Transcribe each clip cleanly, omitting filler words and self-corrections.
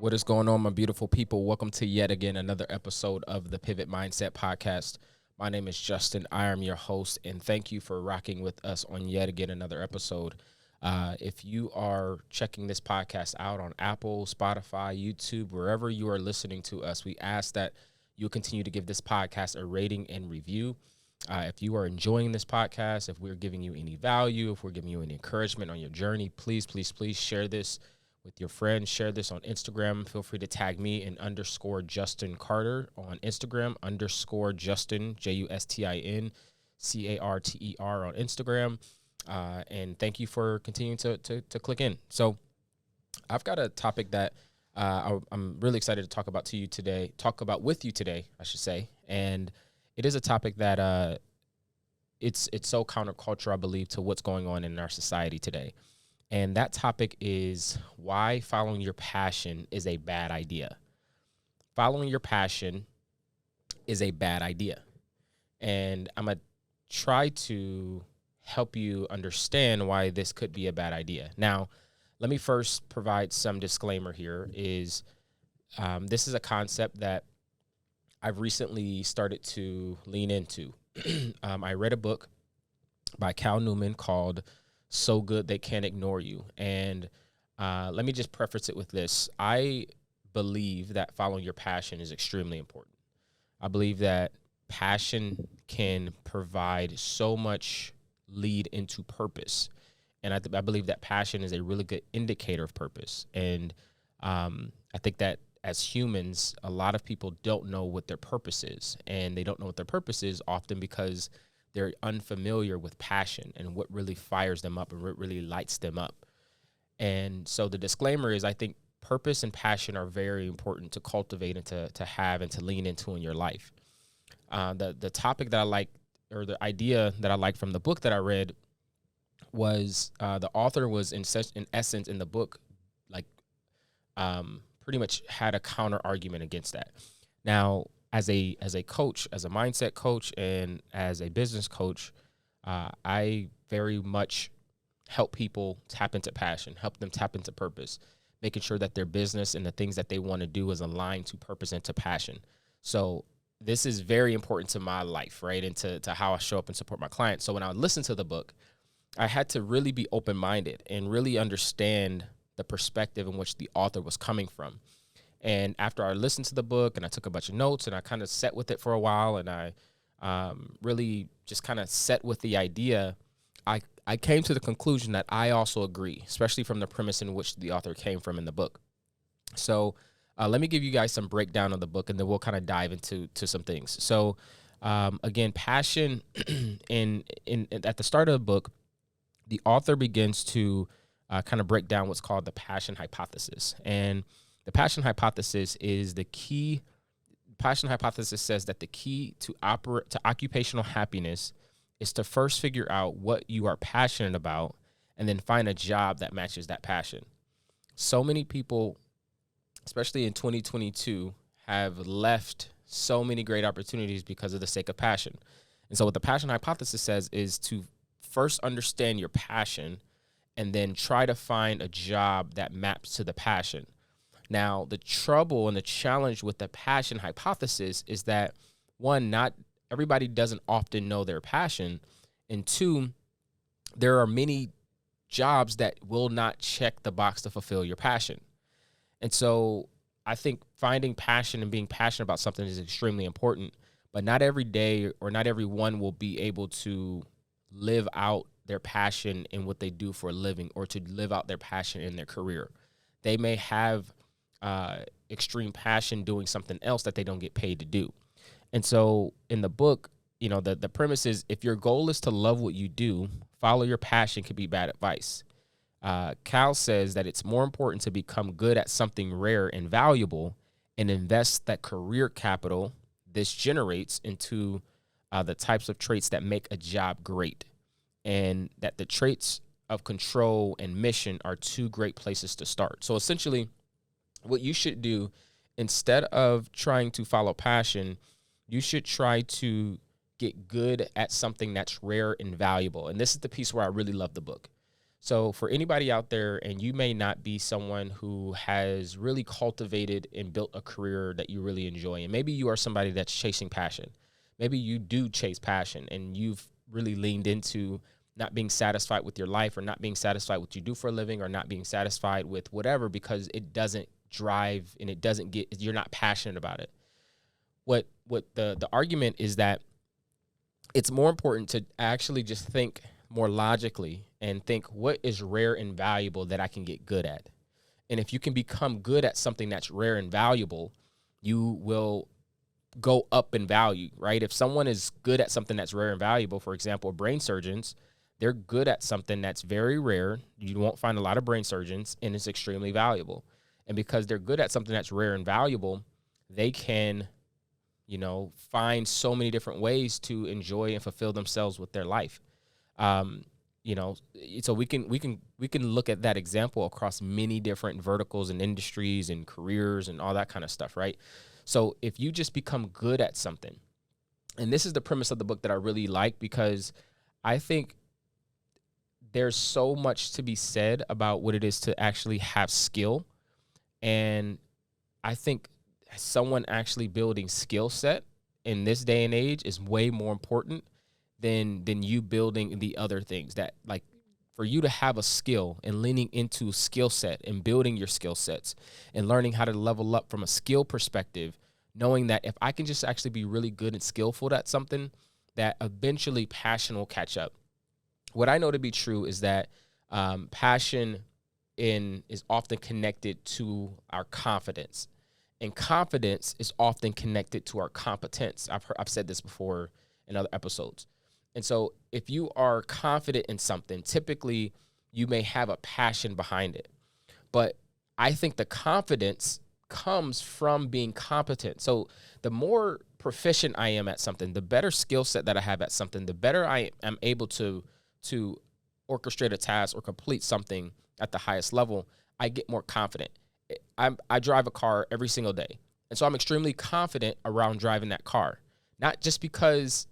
What is going on, my beautiful people? Welcome to yet again another episode of the Pivot Mindset Podcast. My name is Justin. I am your host, and thank you for rocking with us on yet again another episode. If you are checking this podcast out on Apple, Spotify, YouTube, wherever you are listening to us, we ask that you'll continue to give this podcast a rating and review. If you are enjoying this podcast, if we're giving you any value, if we're giving you any encouragement on your journey, please share this with your friends. Share this on Instagram. Feel free to tag me in _Justin Carter on Instagram, _Justin, JUSTIN CARTER on Instagram. And thank you for continuing to click in. So I've got a topic that I'm really excited to talk about with you today, I should say. And it is a topic that it's so counterculture, I believe, to what's going on in our society today. And that topic is why following your passion is a bad idea. Following your passion is a bad idea. And I'm going to try to help you understand why this could be a bad idea. Now, let me first provide some disclaimer here is this is a concept that I've recently started to lean into. I read a book by Cal Newman called So Good They Can't Ignore You. And let me just preface it with this. I believe that following your passion is extremely important. I believe that passion can provide so much lead into purpose. And I believe that passion is a really good indicator of purpose. And I think that as humans, a lot of people don't know what their purpose is. And they don't know what their purpose is often because they're unfamiliar with passion and what really fires them up and what really lights them up. And so the disclaimer is I think purpose and passion are very important to cultivate and to have and to lean into in your life. The topic that I like, or the idea that I like from the book that I read was the author was in essence in the book, like pretty much had a counter argument against that. Now, as a coach, as a mindset coach, and as a business coach, I very much help people tap into passion, help them tap into purpose, making sure that their business and the things that they want to do is aligned to purpose and to passion. So this is very important to my life, right, and to how I show up and support my clients. So when I listened to the book, I had to really be open-minded and really understand the perspective in which the author was coming from. And after I listened to the book and I took a bunch of notes and I kind of sat with it for a while and I really just kind of sat with the idea, I came to the conclusion that I also agree, especially from the premise in which the author came from in the book. So let me give you guys some breakdown of the book and then we'll kind of dive into some things. So again, passion at the start of the book, the author begins to kind of break down what's called the passion hypothesis. And the passion hypothesis is the key. Passion hypothesis says that the key to occupational happiness is to first figure out what you are passionate about and then find a job that matches that passion. So many people, especially in 2022, have left so many great opportunities because of the sake of passion. And so what the passion hypothesis says is to first understand your passion and then try to find a job that maps to the passion. Now, the trouble and the challenge with the passion hypothesis is that, one, not everybody doesn't often know their passion, and two, there are many jobs that will not check the box to fulfill your passion. And so I think finding passion and being passionate about something is extremely important, but not every day or not everyone will be able to live out their passion in what they do for a living or to live out their passion in their career. They may have extreme passion doing something else that they don't get paid to do. And so in the book, you know, the premise is if your goal is to love what you do, follow your passion could be bad advice. Cal says that it's more important to become good at something rare and valuable and invest that career capital this generates into the types of traits that make a job great, and that the traits of control and mission are two great places to start. So essentially, what you should do, instead of trying to follow passion, you should try to get good at something that's rare and valuable. And this is the piece where I really love the book. So for anybody out there, and you may not be someone who has really cultivated and built a career that you really enjoy, and maybe you are somebody that's chasing passion. Maybe you do chase passion and you've really leaned into not being satisfied with your life, or not being satisfied with what you do for a living, or not being satisfied with whatever because it doesn't drive and it doesn't get, you're not passionate about it. What the argument is that it's more important to actually just think more logically and think, what is rare and valuable that I can get good at? And if you can become good at something that's rare and valuable, you will go up in value, right? If someone is good at something that's rare and valuable, for example, brain surgeons, they're good at something that's very rare. You won't find a lot of brain surgeons, and it's extremely valuable. And because they're good at something that's rare and valuable, they can, find so many different ways to enjoy and fulfill themselves with their life. So we can look at that example across many different verticals and industries and careers and all that kind of stuff, right? So if you just become good at something, and this is the premise of the book that I really like, because I think there's so much to be said about what it is to actually have skill. And I think someone actually building skill set in this day and age is way more important than you building the other things. That, like, for you to have a skill and leaning into skill set and building your skill sets and learning how to level up from a skill perspective, knowing that if I can just actually be really good and skillful at something, that eventually passion will catch up. What I know to be true is that passion is often connected to our confidence, and confidence is often connected to our competence. I've said this before in other episodes. And so if you are confident in something, typically you may have a passion behind it. But I think the confidence comes from being competent. So the more proficient I am at something, the better skill set that I have at something, the better I am able to orchestrate a task or complete something at the highest level, I get more confident. I drive a car every single day. And so I'm extremely confident around driving that car. Not just because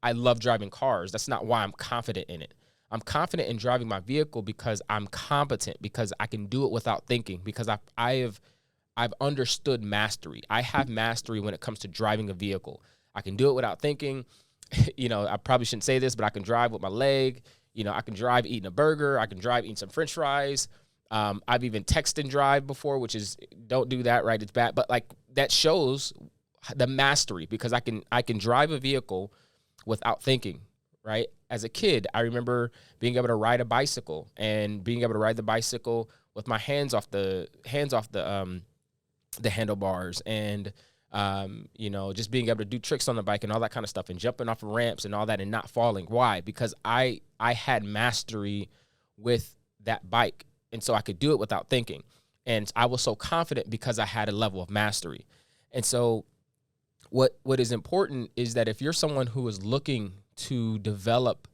I love driving cars. That's not why I'm confident in it. I'm confident in driving my vehicle because I'm competent, because I can do it without thinking, because I've understood mastery. I have mastery when it comes to driving a vehicle. I can do it without thinking. I probably shouldn't say this, but I can drive with my leg. I can drive eating a burger. I can drive eating some French fries. I've even texted and drive before, which is, don't do that, right? It's bad. But like, that shows the mastery, because I can drive a vehicle without thinking, right? As a kid, I remember being able to ride a bicycle and being able to ride the bicycle with my hands off the handlebars, and just being able to do tricks on the bike and all that kind of stuff, and jumping off of ramps and all that and not falling. Why? Because I had mastery with that bike, and so I could do it without thinking. And I was so confident because I had a level of mastery. And so what is important is that if you're someone who is looking to develop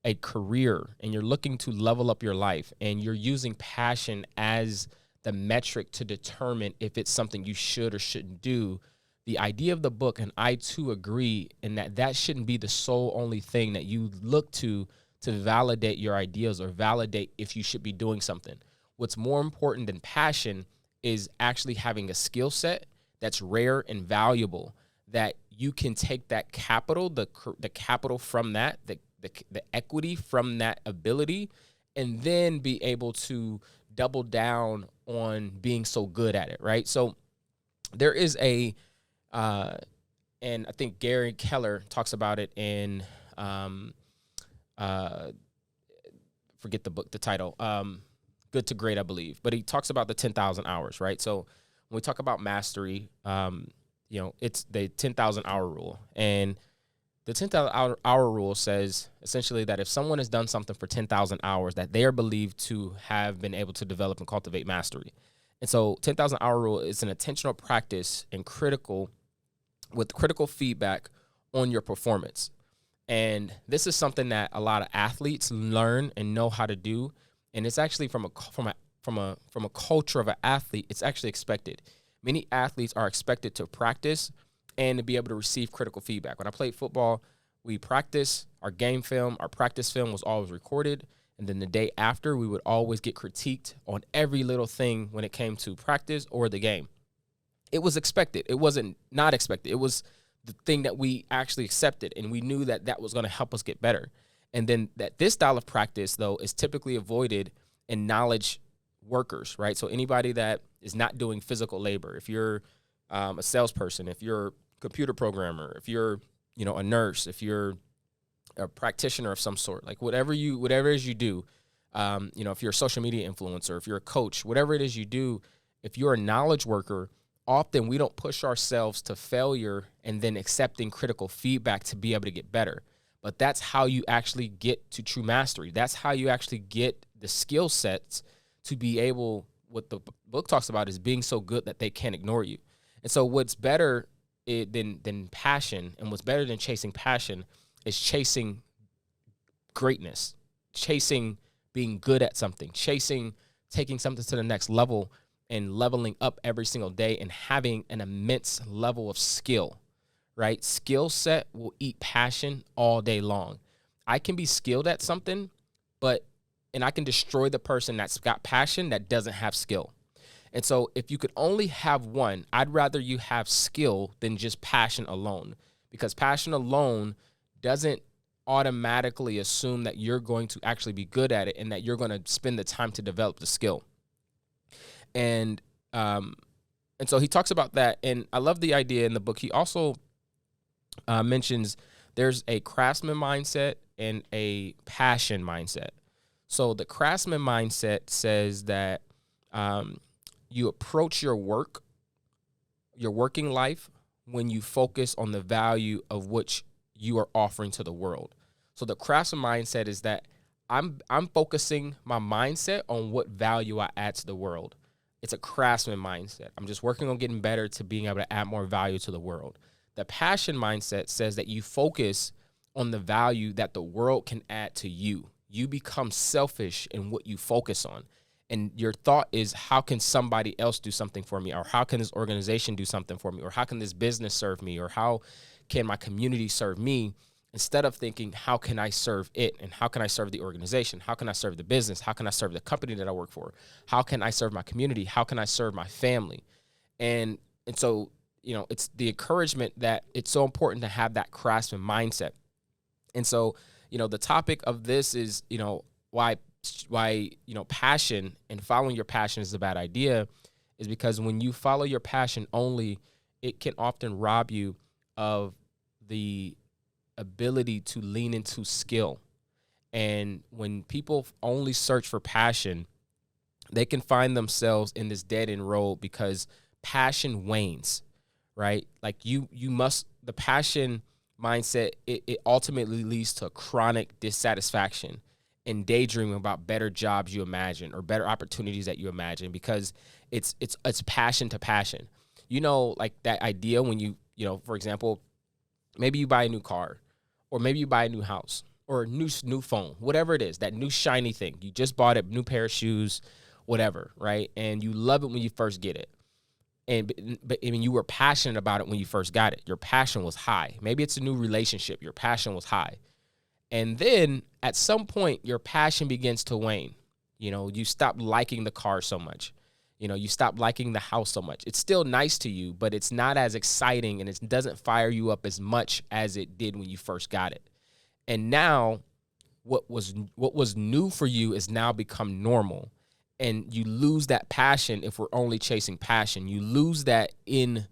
a career and you're looking to level up your life, and you're using passion as the metric to determine if it's something you should or shouldn't do, the idea of the book, and I too agree, in that shouldn't be the sole only thing that you look to validate your ideas or validate if you should be doing something. What's more important than passion is actually having a skill set that's rare and valuable, that you can take that capital, the capital from that, the equity from that ability, and then be able to double down on being so good at it, right? So there is and I think Gary Keller talks about it in, forget the title, Good to Great, I believe, but he talks about the 10,000 hours, right? So when we talk about mastery, it's the 10,000 hour rule. And the 10,000 hour rule says essentially that if someone has done something for 10,000 hours, that they are believed to have been able to develop and cultivate mastery. And so 10,000 hour rule is an intentional practice and critical feedback on your performance. And this is something that a lot of athletes learn and know how to do. And it's actually from a culture of an athlete, it's actually expected. Many athletes are expected to practice and to be able to receive critical feedback. When I played football, we practiced. Our game film, our practice film was always recorded. And then the day after, we would always get critiqued on every little thing when it came to practice or the game. It was expected. It wasn't not expected. It was the thing that we actually accepted, and we knew that that was going to help us get better. And then that this style of practice, though, is typically avoided in knowledge workers, right? So anybody that is not doing physical labor, if you're a salesperson, if you're a computer programmer, if you're, a nurse, if you're a practitioner of some sort, like whatever it is you do, if you're a social media influencer, if you're a coach, whatever it is you do, if you're a knowledge worker, often we don't push ourselves to failure and then accepting critical feedback to be able to get better. But that's how you actually get to true mastery. That's how you actually get the skill sets to be able, what the book talks about is being so good that they can't ignore you. And so what's better than passion, and what's better than chasing passion, is chasing greatness, chasing being good at something, chasing taking something to the next level and leveling up every single day and having an immense level of skill, right? Skill set will eat passion all day long. I can be skilled at something, and I can destroy the person that's got passion that doesn't have skill. And so if you could only have one, I'd rather you have skill than just passion alone, because passion alone doesn't automatically assume that you're going to actually be good at it and that you're going to spend the time to develop the skill. And so he talks about that, and I love the idea in the book. He also mentions there's a craftsman mindset and a passion mindset. So the craftsman mindset says that you approach your working life when you focus on the value of which you are offering to the world. So the craftsman mindset is that I'm focusing my mindset on what value I add to the world. It's a craftsman mindset. I'm just working on getting better to being able to add more value to the world. The passion mindset says that you focus on the value that the world can add to you. You become selfish in what you focus on. And your thought is, how can somebody else do something for me? Or how can this organization do something for me? Or how can this business serve me? Or how can my community serve me? Instead of thinking, how can I serve it? And how can I serve the organization? How can I serve the business? How can I serve the company that I work for? How can I serve my community? How can I serve my family? And so, it's the encouragement that it's so important to have that craftsman mindset. And so, the topic of this is, why passion and following your passion is a bad idea, is because when you follow your passion only, it can often rob you of the ability to lean into skill. And when people only search for passion, they can find themselves in this dead end road because passion wanes, right? Like the passion mindset, it ultimately leads to chronic dissatisfaction and daydreaming about better jobs you imagine or better opportunities that you imagine, because it's passion to passion. Like that idea when you for example, maybe you buy a new car, or maybe you buy a new house, or a new phone, whatever it is, that new shiny thing. You just bought a new pair of shoes, whatever, right? And you love it when you first get it. But I mean, you were passionate about it when you first got it. Your passion was high. Maybe it's a new relationship. Your passion was high. And then at some point, your passion begins to wane. You stop liking the car so much. You stop liking the house so much. It's still nice to you, but it's not as exciting, and it doesn't fire you up as much as it did when you first got it. And now what was new for you is now become normal. And you lose that passion if we're only chasing passion. You lose that in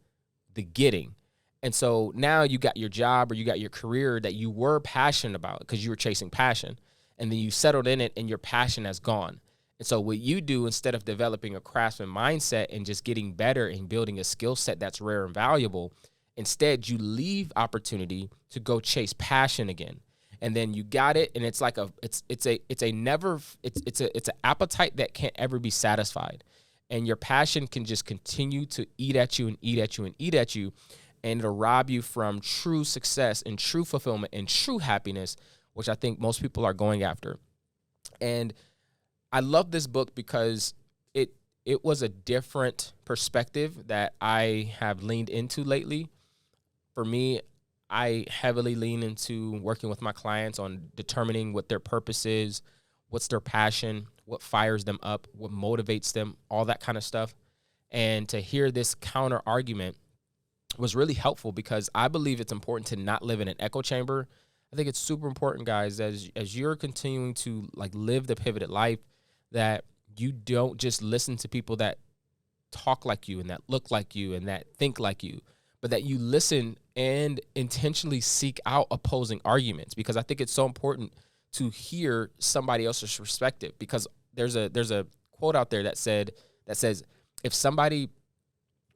the getting. And so now you got your job or you got your career that you were passionate about because you were chasing passion. And then you settled in it and your passion has gone. And so what you do, instead of developing a craftsman mindset and just getting better and building a skill set that's rare and valuable, instead you leave opportunity to go chase passion again. And then you got it, and it's like it's an appetite that can't ever be satisfied. And your passion can just continue to eat at you and eat at you and eat at you, and it'll rob you from true success and true fulfillment and true happiness, which I think most people are going after. And I love this book because it was a different perspective that I have leaned into lately. For me, I heavily lean into working with my clients on determining what their purpose is, what's their passion, what fires them up, what motivates them, all that kind of stuff. And to hear this counter argument was really helpful, because I believe it's important to not live in an echo chamber. I think it's super important, guys, as you're continuing to like live the pivoted life, that you don't just listen to people that talk like you and that look like you and that think like you, but that you listen and intentionally seek out opposing arguments, because I think it's so important to hear somebody else's perspective. Because there's a quote out there that says, if somebody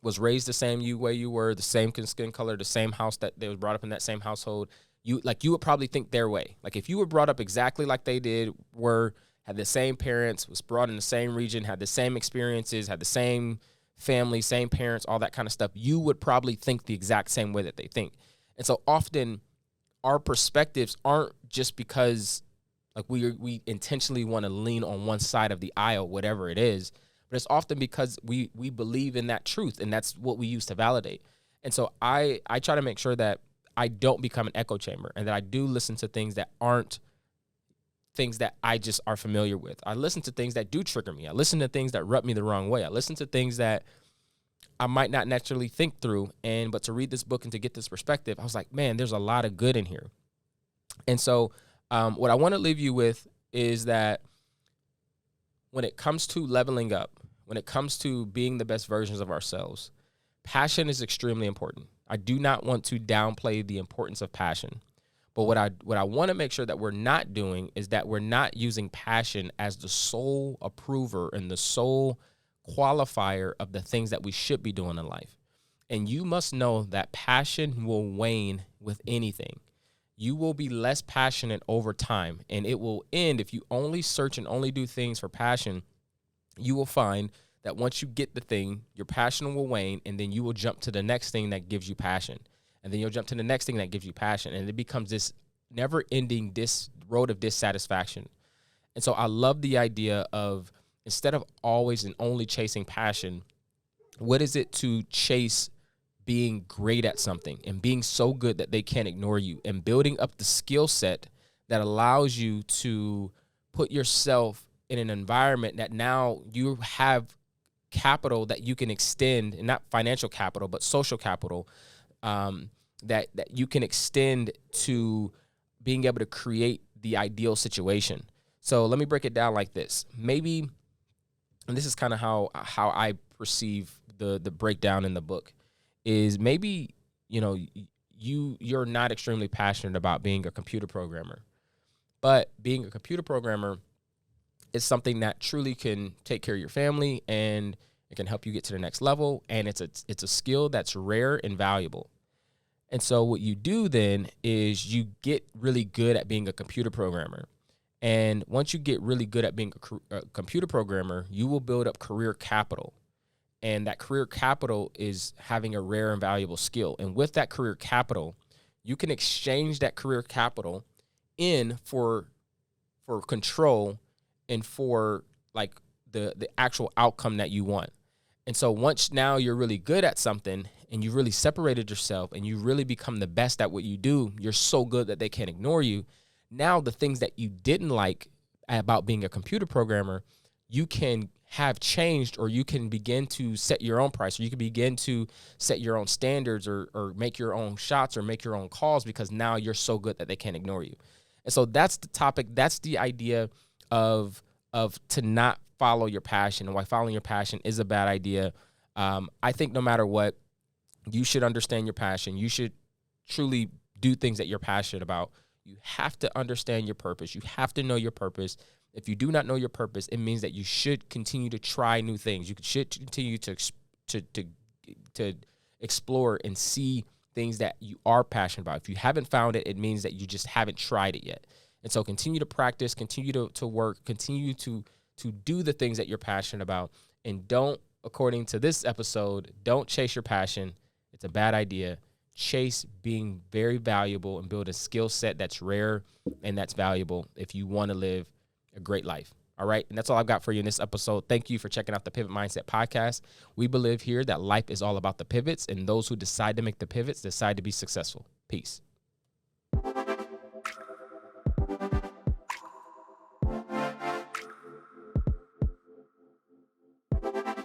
was raised the same way you were, the same skin color, the same house that they was brought up in, that same household, you would probably think their way. Like if you were brought up exactly like they did, had the same parents, was brought in the same region, had the same experiences, had the same family, same parents, all that kind of stuff, you would probably think the exact same way that they think. And so often our perspectives aren't just because like we intentionally want to lean on one side of the aisle, whatever it is, but it's often because we believe in that truth, and that's what we use to validate. And so I try to make sure that I don't become an echo chamber, and that I do listen to things that aren't things that I just are familiar with. I listen to things that do trigger me. I listen to things that rub me the wrong way. I listen to things that I might not naturally think through. But to read this book and to get this perspective, I was like, man, there's a lot of good in here. And so what I want to leave you with is that when it comes to leveling up, when it comes to being the best versions of ourselves, passion is extremely important. I do not want to downplay the importance of passion. But what I want to make sure that we're not doing is that we're not using passion as the sole approver and the sole qualifier of the things that we should be doing in life. And you must know that passion will wane with anything. You will be less passionate over time, and it will end if you only search and only do things for passion. You will find that once you get the thing, your passion will wane, and then you will jump to the next thing that gives you passion. And then you'll jump to the next thing that gives you passion. And it becomes this never-ending road of dissatisfaction. And so I love the idea of, instead of always and only chasing passion, what is it to chase being great at something and being so good that they can't ignore you, and building up the skill set that allows you to put yourself in an environment that now you have capital that you can extend, and not financial capital, but social capital, that you can extend to being able to create the ideal situation. So let me break it down like this. Maybe, and this is kind of how I perceive the breakdown in the book, is maybe, you're not extremely passionate about being a computer programmer, but being a computer programmer is something that truly can take care of your family, and it can help you get to the next level. And it's a skill that's rare and valuable. And so what you do then is you get really good at being a computer programmer. And once you get really good at being a computer programmer, you will build up career capital. And that career capital is having a rare and valuable skill. And with that career capital, you can exchange that career capital in for control and for like the actual outcome that you want. And so once now you're really good at something, and you really separated yourself, and you really become the best at what you do, you're so good that they can't ignore you. Now the things that you didn't like about being a computer programmer, you can have changed, or you can begin to set your own price, or you can begin to set your own standards, or make your own shots, or make your own calls, because now you're so good that they can't ignore you. And so that's the topic. That's the idea of to not follow your passion, and why following your passion is a bad idea. I think no matter what, you should understand your passion. You should truly do things that you're passionate about. You have to understand your purpose. You have to know your purpose. If you do not know your purpose, it means that you should continue to try new things. You should continue to explore and see things that you are passionate about. If you haven't found it, it means that you just haven't tried it yet. And so continue to practice, continue to work, continue to do the things that you're passionate about. And don't, according to this episode, don't chase your passion. It's a bad idea. Chase being very valuable and build a skill set that's rare and that's valuable if you want to live a great life. All right. And that's all I've got for you in this episode. Thank you for checking out the Pivot Mindset Podcast. We believe here that life is all about the pivots, and those who decide to make the pivots decide to be successful. Peace. you.